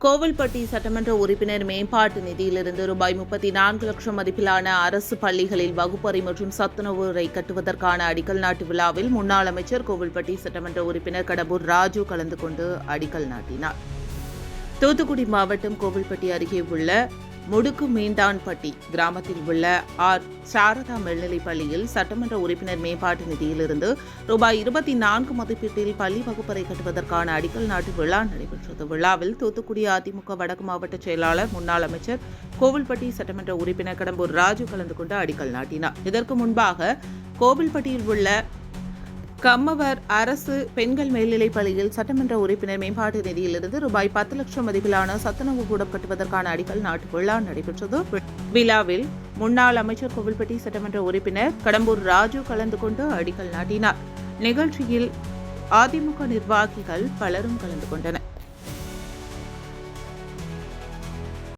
கோவில்பட்டி சட்டமன்ற உறுப்பினர் மேம்பாட்டு நிதியிலிருந்து ரூபாய் 34 லட்சம் மதிப்பிலான அரசு பள்ளிகளில் வகுப்பறை மற்றும் சத்துணவு அறை கட்டுவதற்கான அடிக்கல் நாட்டு விழாவில் முன்னாள் அமைச்சர் கோவில்பட்டி சட்டமன்ற உறுப்பினர் கடம்பூர் ராஜு கலந்து கொண்டு அடிக்கல் நாட்டினார். தூத்துக்குடி மாவட்டம் கோவில்பட்டி அருகே உள்ள முடுக்கு மீண்டான்பட்டி கிராமத்தில் உள்ள சாரதா மேல்நிலைப் பள்ளியில் சட்டமன்ற உறுப்பினர் மேம்பாட்டு நிதியிலிருந்து ரூபாய் 24 மதிப்பீட்டில் பள்ளி வகுப்பறை கட்டுவதற்கான அடிக்கல் நாட்டு விழா நடைபெற்றது. விழாவில் தூத்துக்குடி அதிமுக வடக்கு மாவட்ட செயலாளர் முன்னாள் அமைச்சர் கோவில்பட்டி சட்டமன்ற உறுப்பினர் கடம்பூர் ராஜு கலந்து கொண்டு அடிக்கல் நாட்டினார். இதற்கு முன்பாக கோவில்பட்டியில் உள்ள கம்மவர் அரசு பெண்கள் மேல்நிலைப் பள்ளியில் சட்டமன்ற உறுப்பினர் மேம்பாட்டு நிதியிலிருந்து ரூபாய் 10 லட்சம் மதிப்பிலான சத்துணவு கூடம் கட்டுவதற்கான அடிக்கல் நாட்டு விழா நடைபெற்றது. விழாவில் முன்னாள் அமைச்சர் கோவில்பட்டி சட்டமன்ற உறுப்பினர் கடம்பூர் ராஜு கலந்து கொண்டு அடிக்கல் நாட்டினார். நிகழ்ச்சியில் அதிமுக நிர்வாகிகள் பலரும் கலந்து கொண்டனர்.